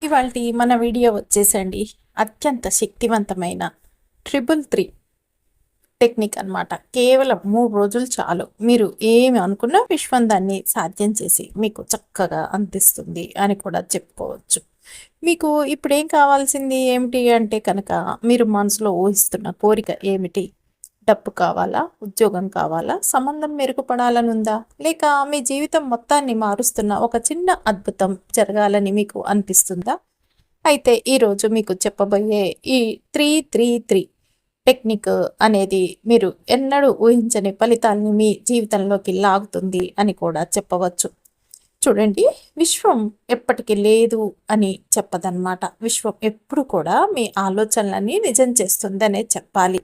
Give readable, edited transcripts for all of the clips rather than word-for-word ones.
ఇవాల్టి మన వీడియో వచ్చేసండి అత్యంత శక్తివంతమైన 333 టెక్నిక్ అన్నమాట. కేవలం 3 రోజులు చాలు. మీరు ఏమి అనుకున్నా విశ్వం దాన్ని సాధ్యం చేసి మీకు చక్కగా అందిస్తుంది అని కూడా చెప్పుకోవచ్చు. మీకు ఇప్పుడేం కావాల్సింది ఏమిటి అంటే కనుక మీరు మనసులో ఊహిస్తున్న కోరిక ఏమిటి? డబ్బు కావాలా? ఉద్యోగం కావాలా? సంబంధం మెరుగుపడాలనుందా? లేక మీ జీవితం మొత్తాన్ని మారుస్తున్న ఒక చిన్న అద్భుతం జరగాలని మీకు అనిపిస్తుందా? అయితే ఈరోజు మీకు చెప్పబోయే ఈ 333 టెక్నిక్ అనేది మీరు ఎన్నడూ ఊహించని ఫలితాల్ని మీ జీవితంలోకి లాగుతుంది అని కూడా చెప్పవచ్చు. చూడండి, విశ్వం ఎప్పటికీ లేదు అని చెప్పదన్నమాట. విశ్వం ఎప్పుడు కూడా మీ ఆలోచనలన్నీ నిజం చేస్తుందనే చెప్పాలి.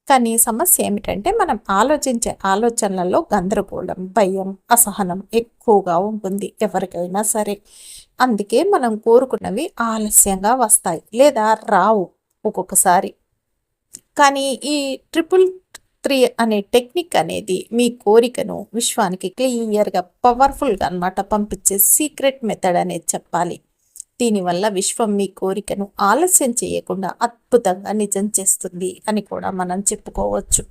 కానీ సమస్య ఏమిటంటే మనం ఆలోచించే ఆలోచనలలో గందరగోళం, భయం, అసహనం ఎక్కువగా ఉంటుంది ఎవరికైనా సరే. అందుకే మనం కోరుకున్నవి ఆలస్యంగా వస్తాయి లేదా రావు ఒక్కొక్కసారి. కానీ ఈ 333 అనే టెక్నిక్ అనేది మీ కోరికను విశ్వానికి క్లియర్గా, పవర్ఫుల్గా అన్నమాట పంపించే సీక్రెట్ మెథడ్ అనేది చెప్పాలి. దీనివల్ల విశ్వం మీ కోరికను ఆలస్యం చేయకుండా అద్భుతంగా నిజం చేస్తుంది అని కూడా మనం చెప్పుకోవచ్చు.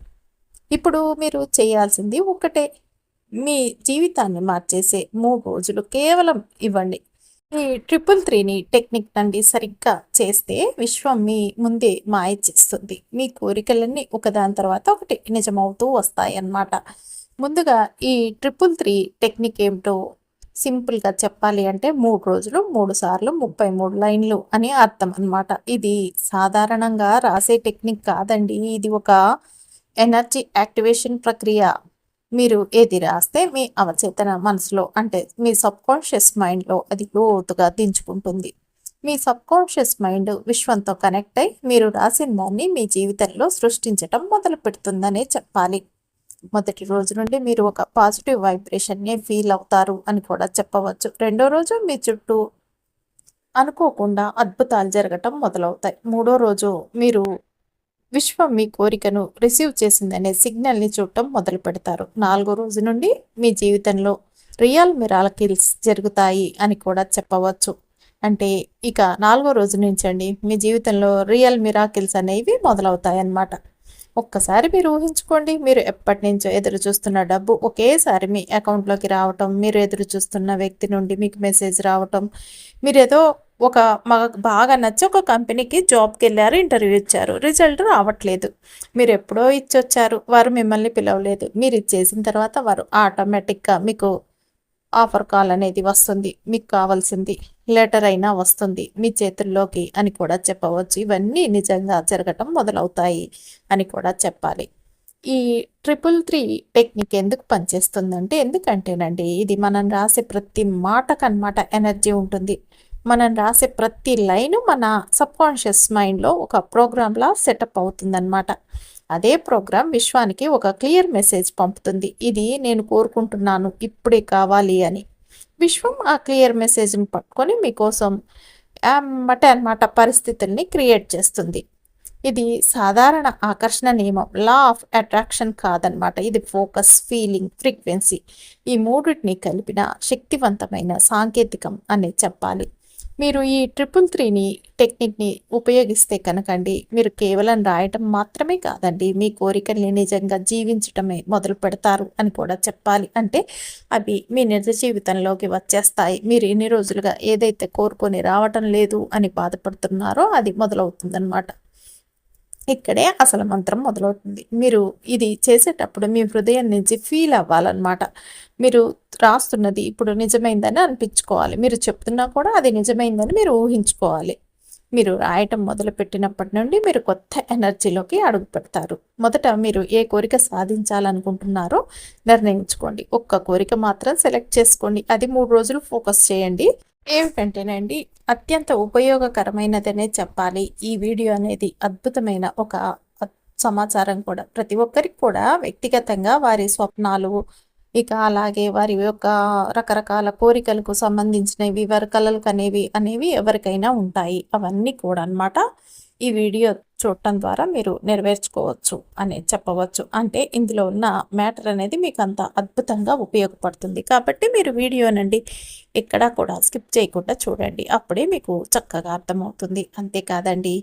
ఇప్పుడు మీరు చేయాల్సింది ఒకటే, మీ జీవితాన్ని మార్చేసే 3 రోజులు కేవలం ఇవ్వండి. ఈ 333ని టెక్నిక్ నుండి సరిగ్గా చేస్తే విశ్వం మీ ముందే మాయ చేస్తుంది. మీ కోరికలన్నీ ఒకదాని తర్వాత ఒకటి నిజమవుతూ వస్తాయి అన్నమాట. ముందుగా ఈ 333 టెక్నిక్ ఏమిటో సింపుల్గా చెప్పాలి అంటే 3 రోజులు 3 సార్లు 33 లైన్లు అని అర్థం అన్నమాట. ఇది సాధారణంగా రాసే టెక్నిక్ కాదండి. ఇది ఒక ఎనర్జీ యాక్టివేషన్ ప్రక్రియ. మీరు ఏది రాస్తే మీ అవచేతన మనసులో అంటే మీ సబ్కాన్షియస్ మైండ్లో అది లోతుగా దించుకుంటుంది. మీ సబ్కాన్షియస్ మైండ్ విశ్వంతో కనెక్ట్ అయి మీరు రాసిన దాన్ని మీ జీవితంలో సృష్టించటం మొదలు పెడుతుందనే చెప్పాలి. మొదటి రోజు నుండి మీరు ఒక పాజిటివ్ వైబ్రేషన్ని ఫీల్ అవుతారు అని కూడా చెప్పవచ్చు. రెండో రోజు మీ చుట్టూ అనుకోకుండా అద్భుతాలు జరగటం మొదలవుతాయి. మూడో రోజు మీరు విశ్వం మీ కోరికను రిసీవ్ చేసిందనే సిగ్నల్ని చూడటం మొదలు పెడతారు. 4వ రోజు నుండి మీ జీవితంలో రియల్ మిరాకిల్స్ జరుగుతాయి అని కూడా చెప్పవచ్చు. అంటే ఇక 4వ రోజు నుంచి అండి మీ జీవితంలో రియల్ మిరాకిల్స్ అనేవి మొదలవుతాయి అన్నమాట. ఒక్కసారి మీరు ఊహించుకోండి, మీరు ఎప్పటి నుంచో ఎదురు చూస్తున్న డబ్బు ఒకేసారి మీ అకౌంట్లోకి రావటం, మీరు ఎదురు చూస్తున్న వ్యక్తి నుండి మీకు మెసేజ్ రావటం, మీరు ఏదో ఒక బాగా నచ్చి ఒక కంపెనీకి జాబ్కి వెళ్ళారు, ఇంటర్వ్యూ ఇచ్చారు, రిజల్ట్ రావట్లేదు. మీరు ఎప్పుడో ఇచ్చొచ్చారు, వారు మిమ్మల్ని పిలవలేదు. మీరు ఇచ్చేసిన తర్వాత వారు ఆటోమేటిక్గా మీకు ఆఫర్ కాల్ అనేది వస్తుంది. మీకు కావాల్సింది లెటర్ అయినా వస్తుంది మీ చేతుల్లోకి అని కూడా చెప్పవచ్చు. ఇవన్నీ నిజంగా జరగటం మొదలవుతాయి అని కూడా చెప్పాలి. ఈ 333 టెక్నిక్ ఎందుకు పనిచేస్తుందంటే ఎందుకంటేనండి ఇది మనం రాసే ప్రతి మాటకన్నమాట ఎనర్జీ ఉంటుంది. మనం రాసే ప్రతి లైను మన సబ్కాన్షియస్ మైండ్లో ఒక ప్రోగ్రామ్లా సెటప్ అవుతుందన్నమాట. అదే ప్రోగ్రామ్ విశ్వానికి ఒక క్లియర్ మెసేజ్ పంపుతుంది. ఇది నేను కోరుకుంటున్నాను, ఇప్పుడే కావాలి అని. విశ్వం ఆ క్లియర్ మెసేజ్ని పట్టుకొని మీకోసం అన్నమాట పరిస్థితుల్ని క్రియేట్ చేస్తుంది. ఇది సాధారణ ఆకర్షణ నియమం, లా ఆఫ్ అట్రాక్షన్ కాదనమాట. ఇది ఫోకస్, ఫీలింగ్, ఫ్రీక్వెన్సీ ఈ మూడింటిని కలిపిన శక్తివంతమైన సాంకేతికం అనే చెప్పాలి. మీరు ఈ 333ని టెక్నిక్ని ఉపయోగిస్తే కనుకండి మీరు కేవలం రాయటం మాత్రమే కాదండి, మీ కోరికల్ని నిజంగా జీవించటమే మొదలు పెడతారు అని కూడా చెప్పాలి. అంటే అవి మీ నిజ జీవితంలోకి వచ్చేస్తాయి. మీరు ఎన్ని రోజులుగా ఏదైతే కోరుకొని రావటం లేదు అని బాధపడుతున్నారో అది మొదలవుతుందన్నమాట. ఇక్కడే అసలు మంత్రం మొదలవుతుంది. మీరు ఇది చేసేటప్పుడు మీ హృదయం నుంచి ఫీల్ అవ్వాలన్నమాట. మీరు రాస్తున్నది ఇప్పుడు నిజమైందని అనిపించుకోవాలి. మీరు చెప్తున్నా కూడా అది నిజమైందని మీరు ఊహించుకోవాలి. మీరు రాయటం మొదలుపెట్టినప్పటి నుండి మీరు కొత్త ఎనర్జీలోకి అడుగు పెడతారు. మొదట మీరు ఏ కోరిక సాధించాలనుకుంటున్నారో నిర్ణయించుకోండి. ఒక్క కోరిక మాత్రం సెలెక్ట్ చేసుకోండి. అది 3 రోజులు ఫోకస్ చేయండి. ఏమిటంటేనండి అత్యంత ఉపయోగకరమైనదనే చెప్పాలి. ఈ వీడియో అనేది అద్భుతమైన ఒక సమాచారం కూడా ప్రతి ఒక్కరికి కూడా వ్యక్తిగతంగా వారి స్వప్నాలు, ఇక అలాగే వారి యొక్క రకరకాల కోరికలకు సంబంధించినవి, వారి కలలు అనేవి ఎవరికైనా ఉంటాయి. అవన్నీ కూడా అన్నమాట ఈ వీడియో చూడటం ద్వారా మీరు నెరవేర్చుకోవచ్చు అని చెప్పవచ్చు. అంటే ఇందులో ఉన్న మ్యాటర్ అనేది మీకు అంత అద్భుతంగా ఉపయోగపడుతుంది. కాబట్టి మీరు వీడియోనండి ఎక్కడా కూడా స్కిప్ చేయకుండా చూడండి. అప్పుడే మీకు చక్కగా అర్థమవుతుంది. అంతేకాదండి,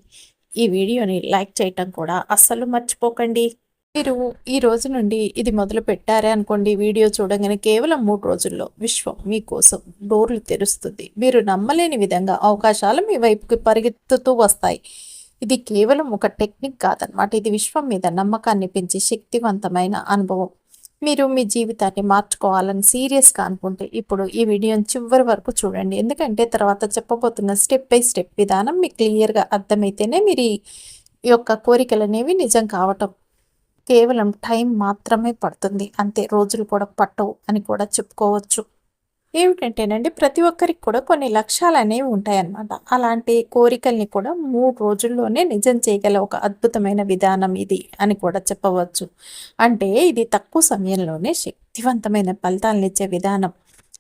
ఈ వీడియోని లైక్ చేయటం కూడా అస్సలు మర్చిపోకండి. మీరు ఈ రోజు నుండి ఇది మొదలు పెట్టారే అనుకోండి, వీడియో చూడగానే కేవలం 3 రోజుల్లో విశ్వం మీకోసం డోర్లు తెరుస్తుంది. మీరు నమ్మలేని విధంగా అవకాశాలు మీ వైపుకి పరిగెత్తుతూ వస్తాయి. ఇది కేవలం ఒక టెక్నిక్ కాదనమాట. ఇది విశ్వం మీద నమ్మకాన్ని పెంచి శక్తివంతమైన అనుభవం. మీరు మీ జీవితాన్ని మార్చుకోవాలని సీరియస్గా అనుకుంటే ఇప్పుడు ఈ వీడియోని చివరి వరకు చూడండి. ఎందుకంటే తర్వాత చెప్పబోతున్న స్టెప్ బై స్టెప్ విధానం మీకు క్లియర్గా అర్థమైతేనే మీరు ఈ యొక్క కోరికలు అనేవి నిజం కావటం కేవలం టైం మాత్రమే పడుతుంది. అంతే, రోజులు కూడా పట్టవు అని కూడా చెప్పుకోవచ్చు. ఏమిటంటేనండి, ప్రతి ఒక్కరికి కూడా కొన్ని లక్ష్యాలు అనేవి ఉంటాయన్నమాట. అలాంటి కోరికల్ని కూడా 3 రోజుల్లోనే నిజం చేయగల ఒక అద్భుతమైన విధానం ఇది అని కూడా చెప్పవచ్చు. అంటే ఇది తక్కువ సమయంలోనే శక్తివంతమైన ఫలితాలనిచ్చే విధానం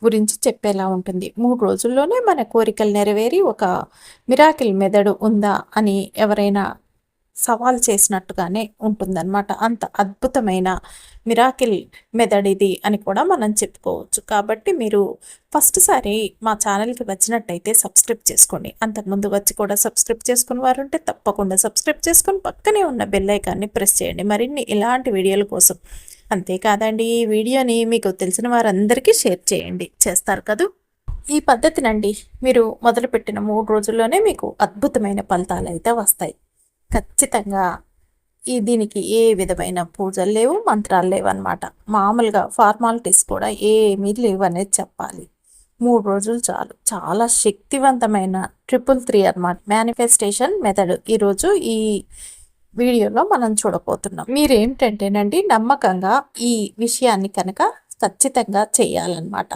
గురించి చెప్పేలా ఉంటుంది. 3 రోజుల్లోనే మన కోరికలు నెరవేరి ఒక మిరాకిల్ మెథడ్ ఉందా అని ఎవరైనా సవాల్ చేసినట్టుగానే ఉంటుందన్నమాట. అంత అద్భుతమైన మిరాకిల్ మెథడ్ ఇది అని కూడా మనం చెప్పుకోవచ్చు. కాబట్టి మీరు ఫస్ట్ సారి మా ఛానల్కి వచ్చినట్టయితే సబ్స్క్రైబ్ చేసుకోండి. అంతకుముందు వచ్చి కూడా సబ్స్క్రైబ్ చేసుకుని వారు ఉంటే తప్పకుండా సబ్స్క్రైబ్ చేసుకొని పక్కనే ఉన్న బెల్ ఐకాన్ని ప్రెస్ చేయండి మరిన్ని ఇలాంటి వీడియోల కోసం. అంతేకాదండి, ఈ వీడియోని మీకు తెలిసిన వారందరికీ షేర్ చేయండి. చేస్తారు కదూ. ఈ పద్ధతినండి మీరు మొదలుపెట్టిన 3 రోజుల్లోనే మీకు అద్భుతమైన ఫలితాలు అయితే వస్తాయి. ఖచ్చితంగా దీనికి ఏ విధమైన పూజలు లేవు, మంత్రాలు లేవు అనమాట. మామూలుగా ఫార్మాలిటీస్ కూడా ఏమీ లేవు అనేది చెప్పాలి. 3 రోజులు చాలు. చాలా శక్తివంతమైన 333 అనమాట మేనిఫెస్టేషన్ మెథడ్ ఈరోజు ఈ వీడియోలో మనం చూడబోతున్నాం. మీరేంటంటేనండి నమ్మకంగా ఈ విషయాన్ని కనుక ఖచ్చితంగా చేయాలన్నమాట.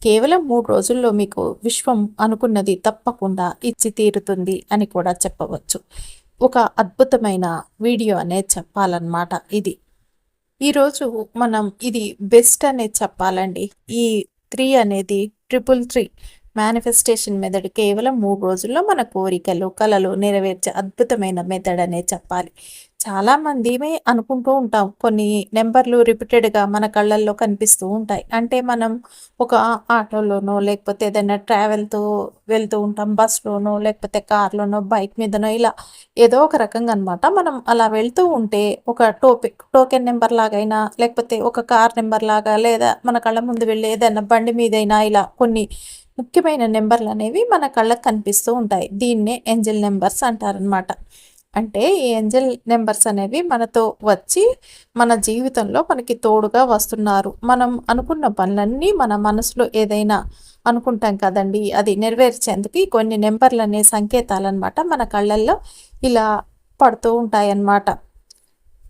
కేవలం 3 రోజుల్లో మీకు విశ్వం అనుకున్నది తప్పకుండా ఇచ్చి తీరుతుంది అని కూడా చెప్పవచ్చు. ఒక అద్భుతమైన వీడియో అనేది చెప్పాలన్నమాట ఇది. ఈరోజు మనం ఇది బెస్ట్ అనేది చెప్పాలండి. ఈ 3 అనేది 333 మేనిఫెస్టేషన్ మెథడ్ కేవలం 3 రోజుల్లో మన కోరికలు కలలు నెరవేర్చే అద్భుతమైన మెథడ్ అనే చెప్పాలి. చాలామంది అనుకుంటూ ఉంటాం, కొన్ని నెంబర్లు రిపీటెడ్గా మన కళ్ళల్లో కనిపిస్తూ ఉంటాయి. అంటే మనం ఒక ఆటోలోనో లేకపోతే ఏదైనా ట్రావెల్తో వెళ్తూ ఉంటాం, బస్లోనో లేకపోతే కార్లోనో బైక్ మీదనో ఇలా ఏదో ఒక రకంగా అనమాట. మనం అలా వెళ్తూ ఉంటే ఒక టోకెన్ నెంబర్ లాగైనా లేకపోతే ఒక కార్ నెంబర్ లాగా లేదా మన కళ్ళ ముందు వెళ్ళే ఏదైనా బండి మీదైనా ఇలా కొన్ని ముఖ్యమైన నెంబర్లు అనేవి మన కళ్ళకు కనిపిస్తూ ఉంటాయి. దీన్నే ఏంజెల్ నెంబర్స్ అంటారనమాట. అంటే ఈ ఏంజెల్ నెంబర్స్ అనేవి మనతో వచ్చి మన జీవితంలో మనకి తోడుగా వస్తున్నారు. మనం అనుకున్న పనులన్నీ మన మనసులో ఏదైనా అనుకుంటాం కదండి, అది నెరవేర్చేందుకు కొన్ని నెంబర్లు అనే సంకేతాలు అనమాట మన కళ్ళల్లో ఇలా పడుతూ ఉంటాయన్నమాట.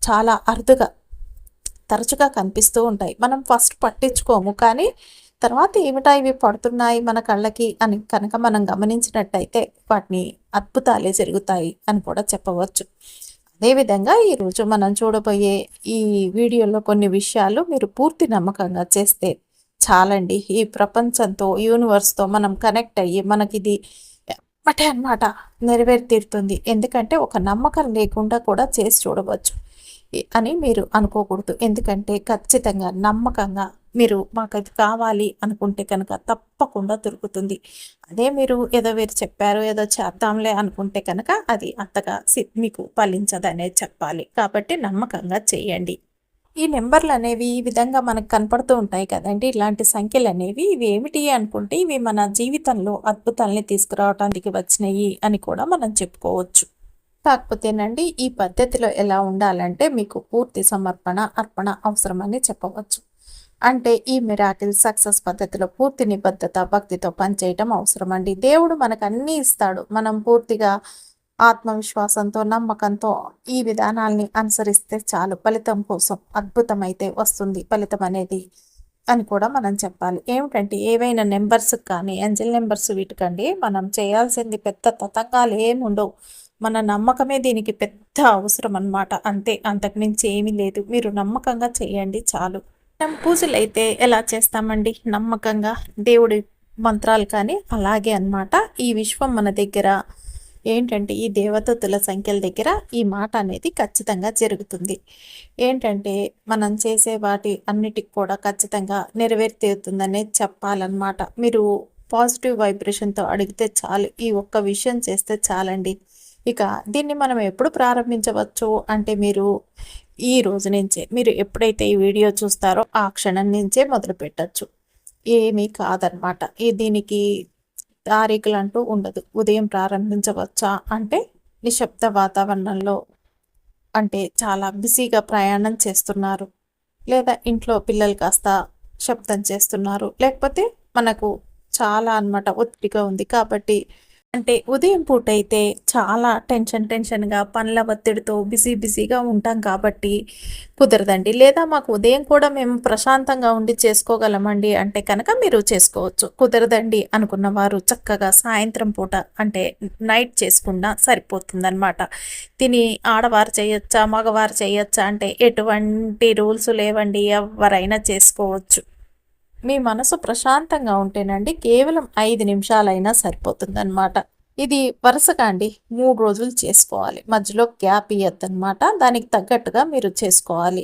చాలా అరుదుగా తరచుగా కనిపిస్తూ ఉంటాయి. మనం ఫస్ట్ పట్టించుకోము, కానీ తర్వాత ఏమిటా ఇవి పడుతున్నాయి మన కళ్ళకి అని కనుక మనం గమనించినట్టయితే వాటిని అద్భుతాలే జరుగుతాయి అని కూడా చెప్పవచ్చు. అదేవిధంగా ఈరోజు మనం చూడబోయే ఈ వీడియోలో కొన్ని విషయాలు మీరు పూర్తి నమ్మకంగా చేస్తే చాలండి. ఈ ప్రపంచంతో యూనివర్స్తో మనం కనెక్ట్ అయ్యి మనకిది ఎమ్మటే అన్నమాట నెరవేరి తీరుతుంది. ఎందుకంటే ఒక నమ్మకం లేకుండా కూడా చేసి చూడవచ్చు అని మీరు అనుకోకూడదు. ఎందుకంటే ఖచ్చితంగా నమ్మకంగా మీరు మాకు అది కావాలి అనుకుంటే కనుక తప్పకుండా దొరుకుతుంది. అదే మీరు ఏదో వేరు చెప్పారు ఏదో చేద్దాంలే అనుకుంటే కనుక అది అంతగా మీకు ఫలించదనే చెప్పాలి. కాబట్టి నమ్మకంగా చేయండి. ఈ నెంబర్లు అనేవి ఈ విధంగా మనకు కనపడుతూ ఉంటాయి కదండి. ఇలాంటి సంఖ్యలు అనేవి ఇవి ఏమిటి అనుకుంటే ఇవి మన జీవితంలో అద్భుతాలని తీసుకురావడానికి వచ్చినాయి అని కూడా మనం చెప్పుకోవచ్చు. కాకపోతేనండి ఈ పద్ధతిలో ఎలా ఉండాలంటే మీకు పూర్తి సమర్పణ అర్పణ అవసరమని చెప్పవచ్చు. అంటే ఈ మిరాకిల్ సక్సెస్ పద్ధతిలో పూర్తి నిబద్ధత భక్తితో పనిచేయటం అవసరం అండి. దేవుడు మనకు అన్నీ ఇస్తాడు. మనం పూర్తిగా ఆత్మవిశ్వాసంతో నమ్మకంతో ఈ విధానాల్ని అనుసరిస్తే చాలు. ఫలితం కోసం అద్భుతమైతే వస్తుంది ఫలితం అనేది అని కూడా మనం చెప్పాలి. ఏమిటంటే ఏవైనా నెంబర్స్ కానీ ఏంజెల్ నెంబర్స్ వీటికండి మనం చేయాల్సింది పెద్ద తతంగాలు ఏముండవు. మన నమ్మకమే దీనికి పెద్ద అవసరం అన్నమాట. అంతే, అంతకుమించి ఏమీ లేదు. మీరు నమ్మకంగా చేయండి చాలు. మనం పూజలు అయితే ఎలా చేస్తామండి? నమ్మకంగా దేవుడి మంత్రాలు కానీ అలాగే అన్నమాట. ఈ విశ్వం మన దగ్గర ఏంటంటే ఈ దేవదూతల సంఖ్యల దగ్గర ఈ మాట అనేది ఖచ్చితంగా జరుగుతుంది. ఏంటంటే మనం చేసే వాటి అన్నిటికి కూడా ఖచ్చితంగా నెరవేర్తీరుతుందనేది చెప్పాలన్నమాట. మీరు పాజిటివ్ వైబ్రేషన్‌తో అడిగితే చాలు. ఈ ఒక్క విషయం చేస్తే చాలండి. ఇక దీన్ని మనం ఎప్పుడు ప్రారంభించవచ్చు అంటే మీరు ఈ రోజు నుంచే మీరు ఎప్పుడైతే ఈ వీడియో చూస్తారో ఆ క్షణం నుంచే మొదలుపెట్టొచ్చు. ఏమీ కాదనమాట. దీనికి తారీఖులంటూ ఉండదు. ఉదయం ప్రారంభించవచ్చా అంటే నిశ్శబ్ద వాతావరణంలో అంటే చాలా బిజీగా ప్రయాణం చేస్తున్నారు. లేదా ఇంట్లో పిల్లలు కాస్త శబ్దం చేస్తున్నారు. లేకపోతే మనకు చాలా అన్నమాట ఒత్తిడిగా ఉంది కాబట్టి అంటే ఉదయం పూటైతే చాలా టెన్షన్‌గా పనుల ఒత్తిడితో బిజీగా ఉంటాం కాబట్టి కుదరదండి. లేదా మాకు ఉదయం కూడా మేము ప్రశాంతంగా ఉండి చేసుకోగలమండి అంటే కనుక మీరు చేసుకోవచ్చు. కుదరదండి అనుకున్న వారు చక్కగా సాయంత్రం పూట అంటే నైట్ చేసుకున్నా సరిపోతుందనమాట. దీన్ని ఆడవారు చేయొచ్చా? మగవారు చేయొచ్చా? అంటే ఎటువంటి రూల్స్ లేవండి. ఎవ్వరైనా చేసుకోవచ్చు. మీ మనసు ప్రశాంతంగా ఉంటేనండి కేవలం 5 నిమిషాలైనా సరిపోతుందనమాట. ఇది వరుసగా అండి 3 రోజులు చేసుకోవాలి. మధ్యలో గ్యాప్ ఇయ్యొద్దనమాట. దానికి తగ్గట్టుగా మీరు చేసుకోవాలి.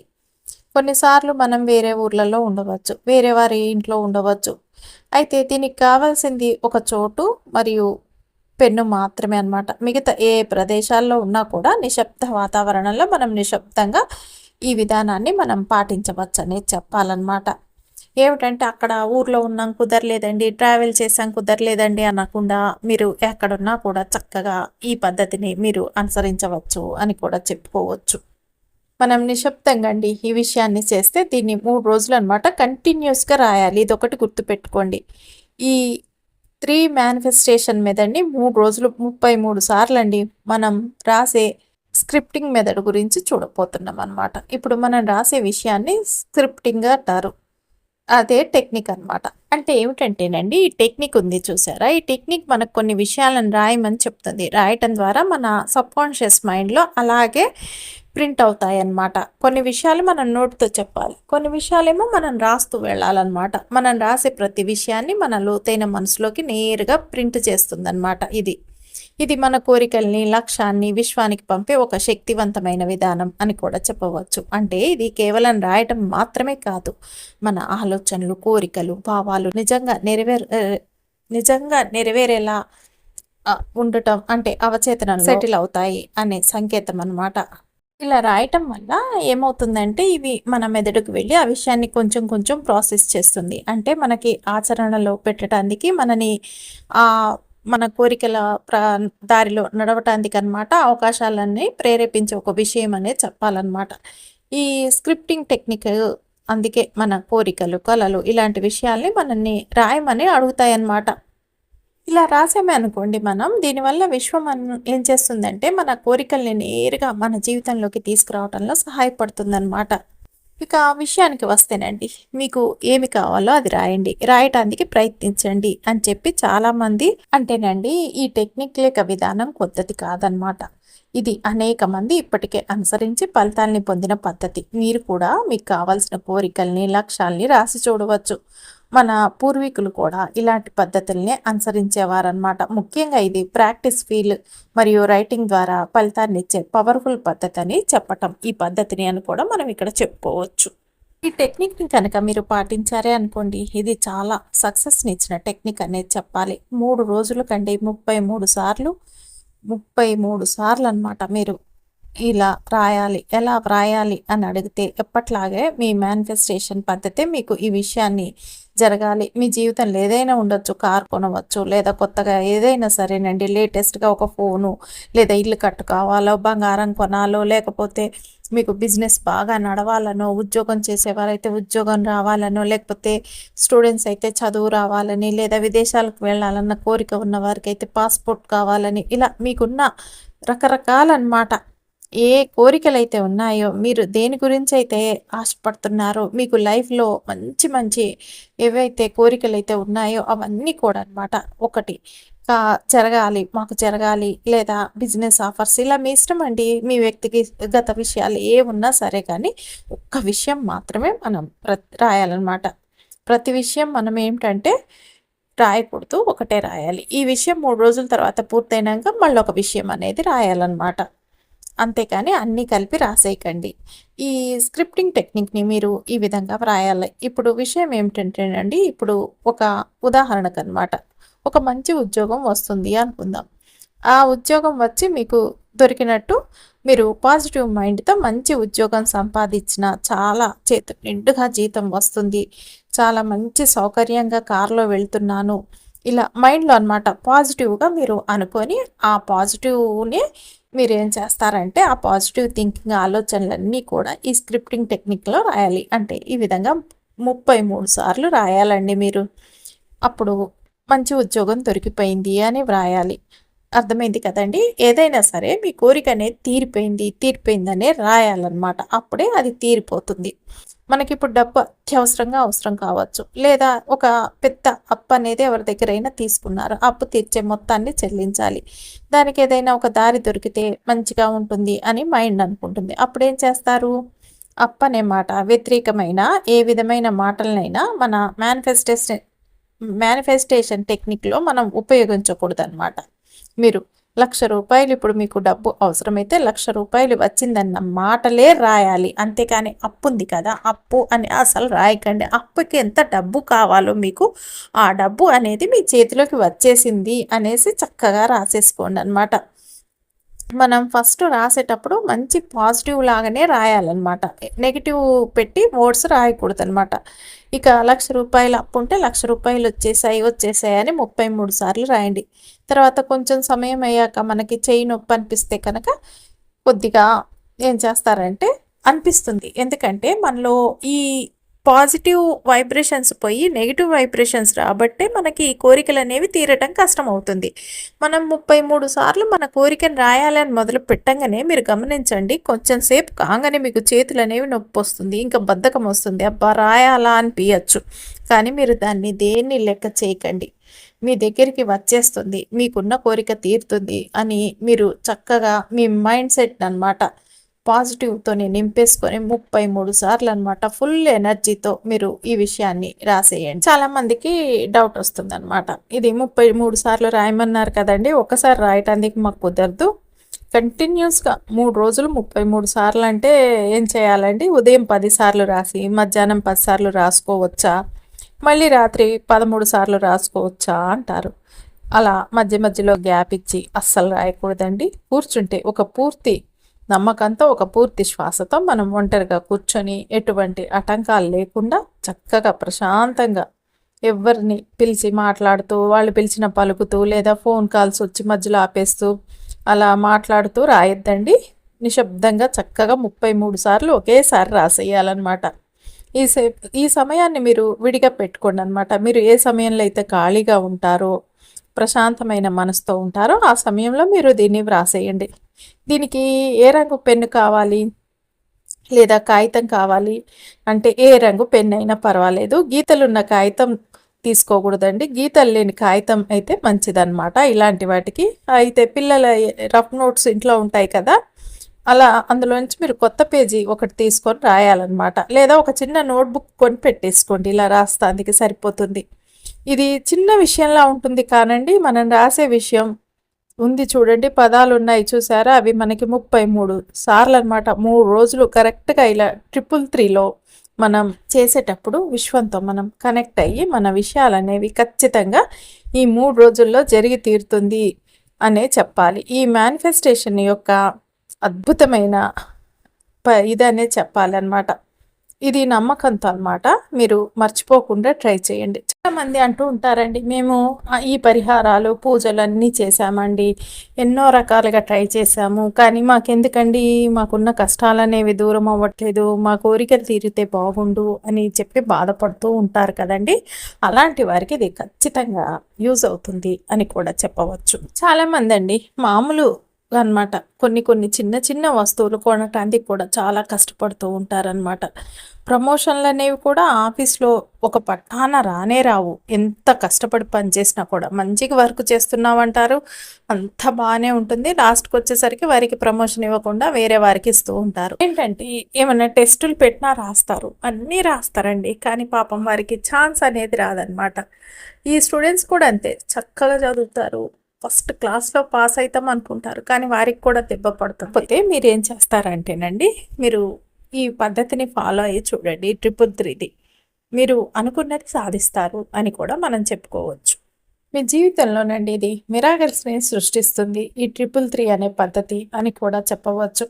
కొన్నిసార్లు మనం వేరే ఊర్లలో ఉండవచ్చు. వేరే వారి ఇంట్లో ఉండవచ్చు. అయితే దీనికి కావాల్సింది ఒక చోటు మరియు పెన్ను మాత్రమే అనమాట. మిగతా ఏ ప్రదేశాల్లో ఉన్నా కూడా నిశ్శబ్ద వాతావరణంలో మనం నిశ్శబ్దంగా ఈ విధానాన్ని మనం పాటించవచ్చనేది చెప్పాలన్నమాట. ఏమిటంటే అక్కడ ఊర్లో ఉన్నాం కుదరలేదండి, ట్రావెల్ చేసాం కుదరలేదండి అనకుండా మీరు ఎక్కడున్నా కూడా చక్కగా ఈ పద్ధతిని మీరు అనుసరించవచ్చు అని కూడా చెప్పుకోవచ్చు. మనం నిశ్శబ్దంగా అండి ఈ విషయాన్ని చేస్తే దీన్ని 3 రోజులు అనమాట కంటిన్యూస్గా రాయాలి. ఇదొకటి గుర్తుపెట్టుకోండి. ఈ 3 మేనిఫెస్టేషన్ మీదండి 3 రోజులు 33 సార్లు అండి మనం రాసే స్క్రిప్టింగ్ మెథడ్ గురించి చూడబోతున్నాం అనమాట. ఇప్పుడు మనం రాసే విషయాన్ని స్క్రిప్టింగ్ అంటారు. అదే టెక్నిక్ అనమాట. అంటే ఏమిటంటేనండి ఈ టెక్నిక్ ఉంది చూసారా? ఈ టెక్నిక్ మనకు కొన్ని విషయాలను రాయమని చెప్తుంది. రాయటం ద్వారా మన సబ్‌కాన్షియస్ మైండ్‌లో అలాగే ప్రింట్ అవుతాయన్నమాట. కొన్ని విషయాలు మనం నోటితో చెప్పాలి. కొన్ని విషయాలేమో మనం రాస్తూ వెళ్ళాలన్నమాట. మనం రాసే ప్రతి విషయాన్ని మన లోతైన మనసులోకి నేరుగా ప్రింట్ చేస్తుందన్నమాట ఇది. ఇది మన కోరికల్ని, లక్ష్యాన్ని విశ్వానికి పంపే ఒక శక్తివంతమైన విధానం అని కూడా చెప్పవచ్చు. అంటే ఇది కేవలం రాయటం మాత్రమే కాదు. మన ఆలోచనలు, కోరికలు, భావాలు నిజంగా నెరవేరేలా ఉండటం అంటే అవచేతనంలో సెటిల్ అవుతాయి అనే సంకేతం అన్నమాట. ఇలా రాయటం వల్ల ఏమవుతుందంటే ఇవి మన మెదడుకు వెళ్ళి ఆ విషయాన్ని కొంచెం ప్రాసెస్ చేస్తుంది. అంటే మనకి ఆచరణలో పెట్టడానికి మనని మన కోరికల దారిలో నడవటానికి అనమాట అవకాశాలన్నీ ప్రేరేపించే ఒక విషయం అనేది చెప్పాలన్నమాట. ఈ స్క్రిప్టింగ్ టెక్నిక్ అందుకే మన కోరికలు, కలలు ఇలాంటి విషయాల్ని మనల్ని రాయమని అడుగుతాయన్నమాట. ఇలా రాసామే అనుకోండి మనం దీనివల్ల విశ్వం ఏం చేస్తుందంటే మన కోరికల్ని నేరుగా మన జీవితంలోకి తీసుకురావడంలో సహాయపడుతుందన్నమాట. ఇక ఆ విషయానికి వస్తేనండి మీకు ఏమి కావాలో అది రాయండి. రాయటానికి ప్రయత్నించండి అని చెప్పి చాలామంది అంటేనండి ఈ టెక్నిక్ లేక విధానం కొత్తది కాదనమాట. ఇది అనేక మంది ఇప్పటికే అనుసరించి ఫలితాల్ని పొందిన పద్ధతి. మీరు కూడా మీకు కావాల్సిన కోరికల్ని, లక్ష్యాల్ని రాసి చూడవచ్చు. మన పూర్వీకులు కూడా ఇలాంటి పద్ధతుల్ని అనుసరించేవారనమాట. ముఖ్యంగా ఇది ప్రాక్టీస్ ఫీల్ మరియు రైటింగ్ ద్వారా ఫలితాన్ని ఇచ్చే పవర్ఫుల్ పద్ధతి అని చెప్పటం ఈ పద్ధతిని అని కూడా మనం ఇక్కడ చెప్పుకోవచ్చు. ఈ టెక్నిక్ని కనుక మీరు పాటించారే అనుకోండి ఇది చాలా సక్సెస్ని ఇచ్చిన టెక్నిక్ అనేది చెప్పాలి. 3 రోజుల కంటే 33 సార్లు అనమాట మీరు ఇలా రాయాలి. ఎలా వ్రాయాలి అని అడిగితే ఎప్పట్లాగే మీ మేనిఫెస్టేషన్ పద్ధతే మీకు ఈ విషయాన్ని జరగాలి. మీ జీవితంలో ఏదైనా ఉండొచ్చు. కార్ కొనవచ్చు లేదా కొత్తగా ఏదైనా సరేనండి లేటెస్ట్‌గా ఒక ఫోను లేదా ఇల్లు కావాలో, బంగారం కొనాలో లేకపోతే మీకు బిజినెస్ బాగా నడవాలనో, ఉద్యోగం చేసేవారైతే ఉద్యోగం రావాలనో, లేకపోతే స్టూడెంట్స్ అయితే చదువు రావాలని లేదా విదేశాలకు వెళ్ళాలన్న కోరిక ఉన్న వారికైతే పాస్‌పోర్ట్ కావాలని ఇలా మీకున్న రకరకాలనమాట. ఏ కోరికలైతే ఉన్నాయో మీరు దేని గురించి అయితే ఆశపడుతున్నారో మీకు లైఫ్‌లో మంచి ఏవైతే కోరికలైతే ఉన్నాయో అవన్నీ కూడా అనమాట. ఒకటి జరగాలి, మాకు జరగాలి లేదా బిజినెస్ ఆఫర్స్ ఇలా మీ ఇష్టం అండి. మీ వ్యక్తిగత విషయాలు ఏమున్నా సరే కానీ ఒక్క విషయం మాత్రమే మనం రాయాలన్నమాట. ప్రతి విషయం మనం ఏంటంటే రాయకూడదు, ఒకటే రాయాలి. ఈ విషయం 3 రోజుల తర్వాత పూర్తయినాక మళ్ళీ ఒక విషయం అనేది రాయాలన్నమాట. అంతేకాని అన్నీ కలిపి రాసేయకండి. ఈ స్క్రిప్టింగ్ టెక్నిక్‌ని మీరు ఈ విధంగా వ్రాయాలి. ఇప్పుడు విషయం ఏమిటంటేనండి, ఇప్పుడు ఒక ఉదాహరణకనమాట. ఒక మంచి ఉద్యోగం వస్తుంది అనుకుందాం. ఆ ఉద్యోగం వచ్చి మీకు దొరికినట్టు మీరు పాజిటివ్ మైండ్‌తో మంచి ఉద్యోగం సంపాదించిన, చాలా చేతి నిండుగా జీతం వస్తుంది, చాలా మంచి సౌకర్యంగా కారులో వెళ్తున్నాను, ఇలా మైండ్‌లో అనమాట పాజిటివ్‌గా మీరు అనుకొని, ఆ పాజిటివ్‌ని మీరేం చేస్తారంటే ఆ పాజిటివ్ థింకింగ్ ఆలోచనలన్నీ కూడా ఈ స్క్రిప్టింగ్ టెక్నిక్‌లో రాయాలి. అంటే ఈ విధంగా 33 సార్లు రాయాలండి మీరు. అప్పుడు మంచి ఉద్యోగం దొరికిపోయింది అని వ్రాయాలి. అర్థమైంది కదండీ! ఏదైనా సరే మీ కోరిక అనేది తీరిపోయిందనే రాయాలన్నమాట. అప్పుడే అది తీరిపోతుంది. మనకిప్పుడు డబ్బు అత్యవసరంగా అవసరం కావచ్చు. లేదా ఒక పెద్ద అప్పు అనేది ఎవరి దగ్గరైనా తీసుకున్నారు. అప్పు తీర్చే మొత్తాన్ని చెల్లించాలి. దానికి ఏదైనా ఒక దారి దొరికితే మంచిగా ఉంటుంది అని మైండ్ అనుకుంటుంది. అప్పుడేం చేస్తారు? అప్పు అనే మాట వ్యతిరేకమైన ఏ విధమైన మాటలనైనా మన మేనిఫెస్టేషన్ టెక్నిక్‌లో మనం ఉపయోగించకూడదనమాట. మీరు ₹1,00,000 ఇప్పుడు మీకు డబ్బు అవసరమైతే ₹1,00,000 వచ్చిందన్న మాటలే రాయాలి. అంతేకాని అప్పుంది కదా, అప్పు అని అసలు రాయకండి. అప్పుకి ఎంత డబ్బు కావాలో మీకు ఆ డబ్బు అనేది మీ చేతిలోకి వచ్చేసింది అనేసి చక్కగా రాసేసుకోండి అనమాట. మనం ఫస్ట్ రాసేటప్పుడు మంచి పాజిటివ్ లాగానే రాయాలన్నమాట. నెగిటివ్ పెట్టి వర్డ్స్ రాయకూడదనమాట. ఇక ₹1,00,000 అప్పు ఉంటే ₹1,00,000 వచ్చేసాయి అని 33 సార్లు రాయండి. తర్వాత కొంచెం సమయం అయ్యాక మనకి చెయ్యి నొప్పి అనిపిస్తే కనుక కొద్దిగా ఏం చేస్తారంటే అనిపిస్తుంది. ఎందుకంటే మనలో ఈ పాజిటివ్ వైబ్రేషన్స్ పోయి నెగిటివ్ వైబ్రేషన్స్ రాబట్టే మనకి ఈ కోరికలు అనేవి తీరటం కష్టమవుతుంది. మనం 33 సార్లు మన కోరికను రాయాలని మొదలు పెట్టంగానే మీరు గమనించండి, కొంచెం సేపు కాగానే మీకు చేతులు అనేవి నొప్పి వస్తుంది, ఇంకా బద్ధకం వస్తుంది, అబ్బా రాయాలా అనిపించచ్చు. కానీ మీరు దాన్ని దేన్ని లెక్క చేయకండి. మీ దగ్గరికి వచ్చేస్తుంది, మీకున్న కోరిక తీరుతుంది అని మీరు చక్కగా మీ మైండ్ సెట్ అనమాట పాజిటివ్‌తోని నింపేసుకొని 33 సార్లు అనమాట ఫుల్ ఎనర్జీతో మీరు ఈ విషయాన్ని రాసేయండి. చాలామందికి డౌట్ వస్తుందనమాట. ఇది 33 సార్లు రాయమన్నారు కదండీ! ఒక్కసారి రాయటానికి మాకు కుదరదు. కంటిన్యూస్‌గా 3 రోజులు 33 సార్లు అంటే ఏం చేయాలండి? ఉదయం 10 సార్లు రాసి, మధ్యాహ్నం 10 సార్లు రాసుకోవచ్చా? మళ్ళీ రాత్రి 13 సార్లు రాసుకోవచ్చా అంటారు. అలా మధ్య మధ్యలో గ్యాప్ ఇచ్చి అస్సలు రాయకూడదండి. కూర్చుంటే ఒక పూర్తి నమ్మకంతో, ఒక పూర్తి శ్వాసతో మనం ఒంటరిగా కూర్చొని ఎటువంటి ఆటంకాలు లేకుండా చక్కగా ప్రశాంతంగా ఎవరిని పిలిచి మాట్లాడుతూ, వాళ్ళు పిలిచిన పలుకుతూ, లేదా ఫోన్ కాల్స్ వచ్చి మధ్యలో ఆపేస్తూ అలా మాట్లాడుతూ రాయొద్దండి. నిశ్శబ్దంగా చక్కగా 33 సార్లు ఒకేసారి రాసేయాలన్నమాట. ఈ సమయాన్ని మీరు విడిగా పెట్టుకోండి అనమాట. మీరు ఏ సమయంలో అయితే ఖాళీగా ఉంటారో, ప్రశాంతమైన మనసుతో ఉంటారో ఆ సమయంలో మీరు దీన్ని వ్రాసేయండి. దీనికి ఏ రంగు పెన్ను కావాలి లేదా కాగితం కావాలి అంటే ఏ రంగు పెన్ను అయినా పర్వాలేదు. గీతలున్న కాగితం తీసుకోకూడదండి. గీతలు లేని కాగితం అయితే మంచిదన్నమాట ఇలాంటి వాటికి. అయితే పిల్లల రఫ్ నోట్స్ ఇంట్లో ఉంటాయి కదా, అలా అందులోంచి మీరు కొత్త పేజీ ఒకటి తీసుకొని రాయాలన్నమాట. లేదా ఒక చిన్న నోట్బుక్ కొని పెట్టేసుకోండి, ఇలా రాస్తానికి సరిపోతుంది. ఇది చిన్న విషయంలా ఉంటుంది కానండి, మనం రాసే విషయం ఉంది చూడండి, పదాలు ఉన్నాయి చూసారా, అవి మనకి 33 సార్లు అనమాట. 3 రోజులు కరెక్ట్గా ఇలా 333లో మనం చేసేటప్పుడు విశ్వంతో మనం కనెక్ట్ అయ్యి మన విషయాలు అనేవి ఖచ్చితంగా ఈ 3 రోజుల్లో జరిగి తీరుతుంది అనే చెప్పాలి. ఈ మేనిఫెస్టేషన్ యొక్క అద్భుతమైన ఇదనే చెప్పాలన్నమాట. ఇది నమ్మకంతో అనమాట. మీరు మర్చిపోకుండా ట్రై చేయండి. చాలామంది అంటూ ఉంటారండి, మేము ఈ పరిహారాలు పూజలు అన్నీ చేశామండి, ఎన్నో రకాలుగా ట్రై చేశాము, కానీ మాకెందుకండి మాకున్న కష్టాలు అనేవి దూరం అవ్వట్లేదు, మా కోరికలు తీరితే బాగుండు అని చెప్పి బాధపడుతూ ఉంటారు కదండి. అలాంటి వారికి ఇది ఖచ్చితంగా యూజ్ అవుతుంది అని కూడా చెప్పవచ్చు. చాలామంది అండి మామూలు అన్నమాట. కొన్ని కొన్ని చిన్న చిన్న వస్తువులు కొనటానికి కూడా చాలా కష్టపడుతూ ఉంటారనమాట. ప్రమోషన్‌లనేవి కూడా ఆఫీస్‌లో ఒక పట్టాన రానే రావు. ఎంత కష్టపడి పని చేసినా కూడా. మంచిగా వర్క్ చేస్తున్నామంటారు. అంతా బానే ఉంటుంది. లాస్ట్‌కొచ్చేసరికి వారికి ప్రమోషన్ ఇవ్వకుండా వేరే వారికి ఇస్తూ ఉంటారు. ఏంటంటే ఏమన్నా టెస్టులు పెట్టినా రాస్తారు. అన్నీ రాస్తారండి. కానీ పాపం వారికి ఛాన్స్ అనేది రాదనమాట. ఈ స్టూడెంట్స్ కూడా అంతే. చక్కగా చదువుతారు. ఫస్ట్ క్లాస్‌లో పాస్ అయితాం అనుకుంటారు. కానీ వారికి కూడా దెబ్బ పడుతుంది. కాకపోతే మీరేం చేస్తారంటేనండి, మీరు ఈ పద్ధతిని ఫాలో అయ్యి చూడండి. 333ది. మీరు అనుకున్నది సాధిస్తారు అని కూడా మనం చెప్పుకోవచ్చు. మీ జీవితంలోనండి ఇది మిరాకిల్స్‌ని సృష్టిస్తుంది. ఈ 333 అనే పద్ధతి అని కూడా చెప్పవచ్చు.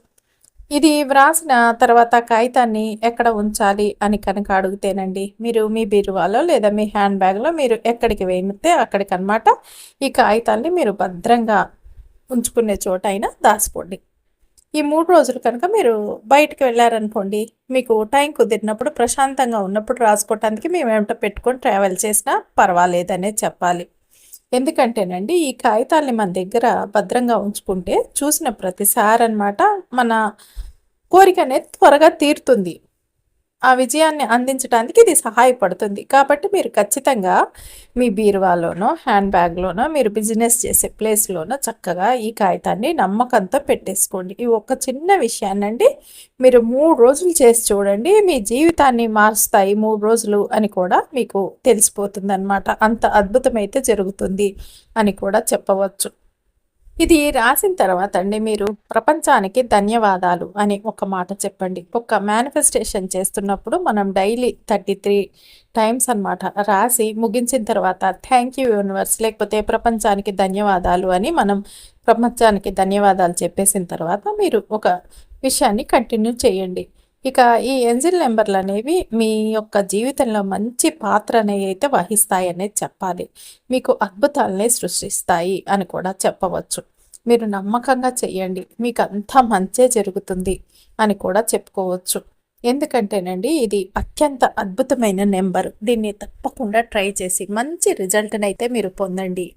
ఇది వ్రాసిన తర్వాత కాగితాన్ని ఎక్కడ ఉంచాలి అని కనుక అడిగితేనండి, మీరు మీ బీరువాలో లేదా మీ హ్యాండ్ బ్యాగ్‌లో మీరు ఎక్కడికి వేయితే అక్కడికనమాట ఈ కాగితాల్ని మీరు భద్రంగా ఉంచుకునే చోటైనా దాచుకోండి. ఈ 3 రోజులు కనుక మీరు బయటికి వెళ్లారనుకోండి, మీకు టైం కుదిరినప్పుడు ప్రశాంతంగా ఉన్నప్పుడు రాసుకోవటానికి మేము వెంట పెట్టుకొని ట్రావెల్ చేసినా పర్వాలేదనే చెప్పాలి. ఎందుకంటేనండి ఈ కాగితాల్ని మన దగ్గర భద్రంగా ఉంచుకుంటే చూసిన ప్రతిసారనమాట మన కోరిక అనేది త్వరగా తీరుతుంది. ఆ విజయాన్ని అందించడానికి ఇది సహాయపడుతుంది. కాబట్టి మీరు ఖచ్చితంగా మీ బీరువాలోనో, హ్యాండ్ బ్యాగ్‌లోనో, మీరు బిజినెస్ చేసే ప్లేస్‌లోనో చక్కగా ఈ కాగితాన్ని నమ్మకంతో పెట్టేసుకోండి. ఈ ఒక్క చిన్న విషయాన్నండి మీరు 3 రోజులు చేసి చూడండి. మీ జీవితాన్ని మారుస్తాయి 3 రోజులు అని కూడా మీకు తెలిసిపోతుందనమాట. అంత అద్భుతమైతే జరుగుతుంది అని కూడా చెప్పవచ్చు. ఇది రాసిన తర్వాత అండి మీరు ప్రపంచానికి ధన్యవాదాలు అని ఒక మాట చెప్పండి. ఒక మేనిఫెస్టేషన్ చేస్తున్నప్పుడు మనం డైలీ 33 టైమ్స్ అనమాట రాసి ముగించిన తర్వాత థ్యాంక్ యూ యూనివర్స్ లేకపోతే ప్రపంచానికి ధన్యవాదాలు అని మనం ప్రపంచానికి ధన్యవాదాలు చెప్పేసిన తర్వాత మీరు ఒక విషయాన్ని కంటిన్యూ చేయండి. ఇక ఈ ఏంజిల్ నెంబర్లు అనేవి మీ యొక్క జీవితంలో మంచి పాత్ర అనేది అయితే వహిస్తాయి అనేది చెప్పాలి. మీకు అద్భుతాలనే సృష్టిస్తాయి అని కూడా చెప్పవచ్చు. మీరు నమ్మకంగా చెయ్యండి. మీకు అంతా మంచే జరుగుతుంది అని కూడా చెప్పుకోవచ్చు. ఎందుకంటేనండి ఇది అత్యంత అద్భుతమైన నెంబర్. దీన్ని తప్పకుండా ట్రై చేసి మంచి రిజల్ట్‌నైతే మీరు పొందండి.